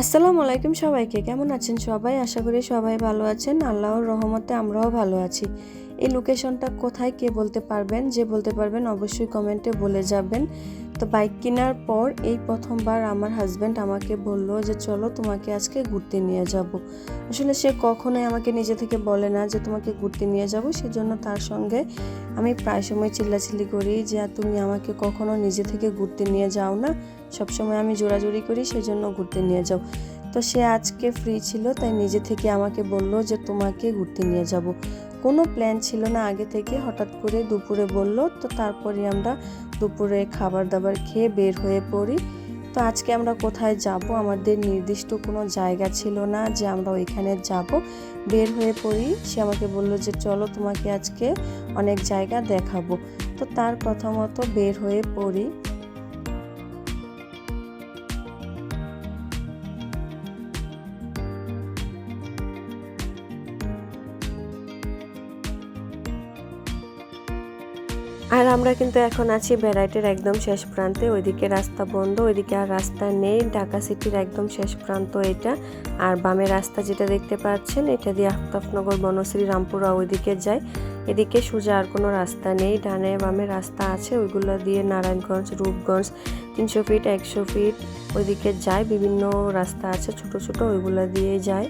আসসালামু আলাইকুম সবাইকে। কেমন আছেন সবাই? আশা করি সবাই ভালো আছেন। আল্লাহর রহমতে আমরাও ভালো আছি। এই লোকেশনটা কোথায় কে বলতে পারবেন? যে বলতে পারবেন অবশ্যই কমেন্টে বলে যাবেন। তো বাইক কেনার পর এই প্রথমবার আমার হাজব্যান্ড আমাকে বলল যে চলো তোমাকে আজকে ঘুরতে নিয়ে যাব। আসলে সে কখনোই আমাকে নিজে থেকে বলে না যে তোমাকে ঘুরতে নিয়ে যাব, সেজন্য তার সঙ্গে আমি প্রায় সময় চিল্লাচিল্লি করি যে তুমি আমাকে কখনো নিজে থেকে ঘুরতে নিয়ে যাও না, সবসময় আমি জোরাজুরি করি, সেজন্য ঘুরতে নিয়ে যাও। তো সে আজকে ফ্রি ছিল, তাই নিজে থেকে আমাকে বলল যে তোমাকে ঘুরতে নিয়ে যাব। কোনো প্ল্যান ছিল না আগে থেকে, হঠাৎ করে দুপুরে বলল। তো তারপরে আমরা দুপুরে খাবার দাবার খেয়ে বের হয়ে পড়ি। তো আজকে আমরা কোথায় যাব, আমাদের নির্দিষ্ট কোনো জায়গা ছিল না যে আমরা ওইখানে যাব। বের হয়ে পড়ি, সে আমাকে বলল যে চলো তোমাকে আজকে অনেক জায়গা দেখাবো। তো তার কথা মতো বের হয়ে পড়ি। আর আমরা কিন্তু এখন আছি ব্যারাইটের একদম শেষ প্রান্তে। ওইদিকে রাস্তা বন্ধ, ওইদিকে আর রাস্তা নেই। ঢাকা সিটির একদম শেষ প্রান্ত এটা। আর বামে রাস্তা যেটা দেখতে পাচ্ছেন, এটা দিয়ে আফতাবনগর, বনশ্রী, রামপুরা ওইদিকে যায়। এদিকে সোজা আর কোনো রাস্তা নেই। ডানে বামে রাস্তা আছে, ওইগুলো দিয়ে নারায়ণগঞ্জ, রূপগঞ্জ 300 ফিট, 100 ফিট ওইদিকে যায়। বিভিন্ন রাস্তা আছে ছোট ছোট, ওইগুলো দিয়ে যায়।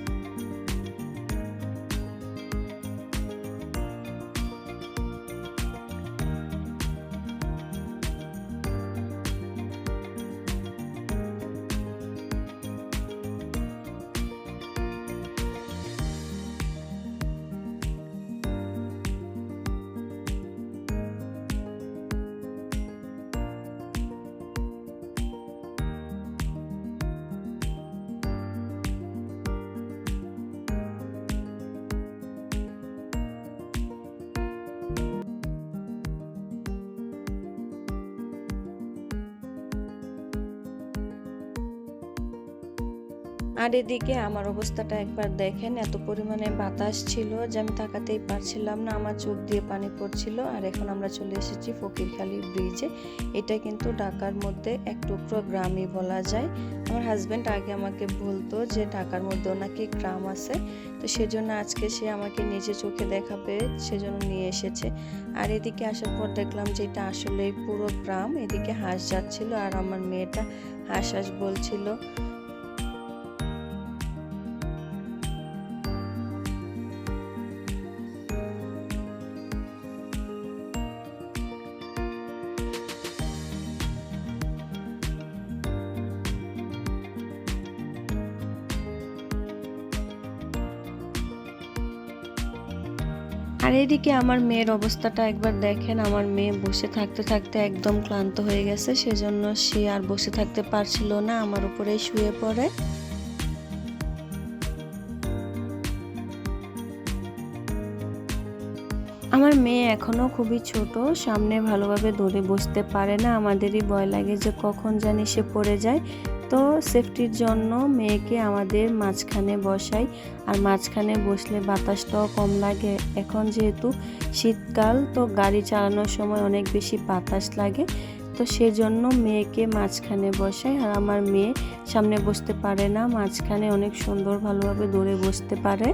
আর এদিকে আমার অবস্থাটা একবার দেখেন, এত পরিমাণে বাতাস ছিল যে আমি তাকাতেই পারছিলাম না, আমার চোখ দিয়ে পানি পড়ছিল। আর এখন আমরা চলে এসেছি ফকিরখালী ব্রিজে। এটা কিন্তু ঢাকার মধ্যে এক টুকরো গ্রামই বলা যায়। আমার হাজব্যান্ড আগে আমাকে বলতো যে ঢাকার মধ্যেও নাকি গ্রাম আছে, তো সেজন্য আজকে সে আমাকে নিজে চোখে দেখাবে, সেজন্য নিয়ে এসেছে। আর এদিকে আসার পর দেখলাম যে এটা আসলেই পুরো গ্রাম। এদিকে হাঁস যাচ্ছিল আর আমার মেয়েটা হাঁস হাঁস বলছিল। আর এদিকে আমার মেয়ের অবস্থাটা একবার দেখেন। আমার মেয়ে বসে থাকতে থাকতে একদম ক্লান্ত হয়ে গেছে, সেজন্য সে আর বসে থাকতে পারছিল না, আমার উপরেই শুয়ে পড়ে। আমার মেয়ে এখনো খুবই ছোট, সামনে ভালোভাবে ধরে বসতে পারে না। আমাদেরই ভয় লাগে যে কখন জানি সে পড়ে যায়। তো সেফটির জন্য মেয়েকে আমাদের মাঝখানে বসাই। আর মাঝখানে বসলে বাতাসটাও কম লাগে। এখন যেহেতু শীতকাল, তো গাড়ি চালানোর সময় অনেক বেশি বাতাস লাগে, তো সেজন্য মেয়েকে মাঝখানে বসাই। আর আমার মেয়ে সামনে বসতে পারে না, মাঝখানে অনেক সুন্দর ভালোভাবে ধরে বসতে পারে।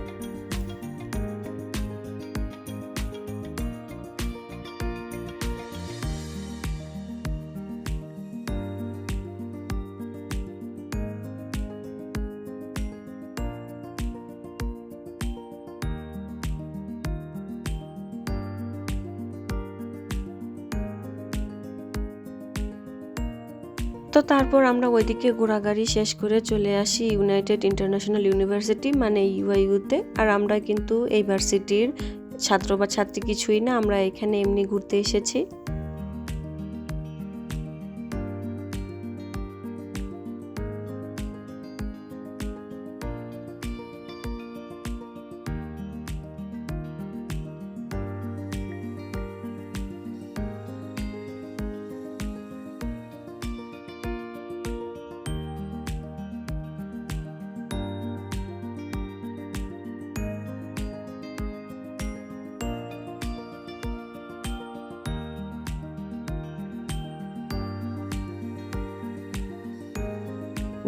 তো তারপর আমরা ওইদিকে ঘোরাঘুরি শেষ করে চলে আসি ইউনাইটেড ইন্টারন্যাশনাল ইউনিভার্সিটি, মানে ইউআইইউতে। আর আমরা কিন্তু এই ভার্সিটির ছাত্র বা ছাত্রী কিছুই না, আমরা এখানে এমনি ঘুরতে এসেছি।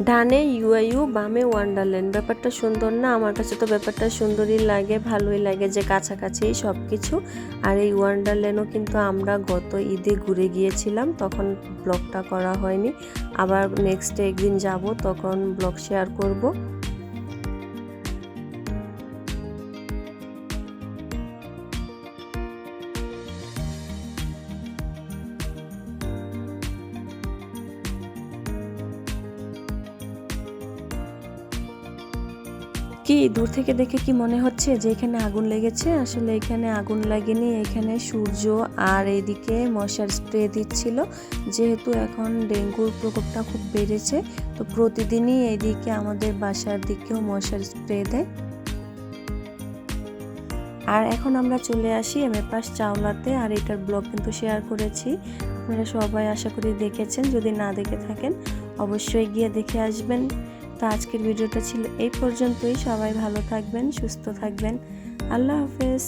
ডানে ইউআইউ বামে ওয়ান্ডারল্যান্ড, ব্যাপারটা সুন্দর না? আমার কাছে তো ব্যাপারটা সুন্দরই লাগে, ভালোই লাগে যে কাছাকাছি সব কিছু। আর এই ওয়ান্ডারল্যান্ডও কিন্তু আমরা গত ঈদে ঘুরে গিয়েছিলাম, তখন ব্লগটা করা হয়নি। আবার নেক্সট একদিন যাব, তখন ব্লগ শেয়ার করব। কি দূর থেকে দেখে কি মনে হচ্ছে যে এখানে আগুন লেগেছে? আসলে এখানে আগুন লাগেনি, এখানে সূর্য আর এদিকে মশার স্প্রে দিচ্ছিল। যেহেতু এখন ডেঙ্গুর প্রকোপটা খুব বেড়েছে, তো প্রতিদিনই এদিকে আমাদের বাসার দিকেও মশার স্প্রে দেয়। আর এখন আমরা চলে আসি এমএপাস চাওলাতে, আর এটার ব্লগ কিন্তু শেয়ার করেছি, আপনারা সবাই আশা করি দেখেছেন। যদি না দেখে থাকেন অবশ্যই গিয়ে দেখে আসবেন। তো আজকের ভিডিওটা ছিল এই পর্যন্তই। সবাই ভালো থাকবেন, সুস্থ থাকবেন। আল্লাহ হাফেজ।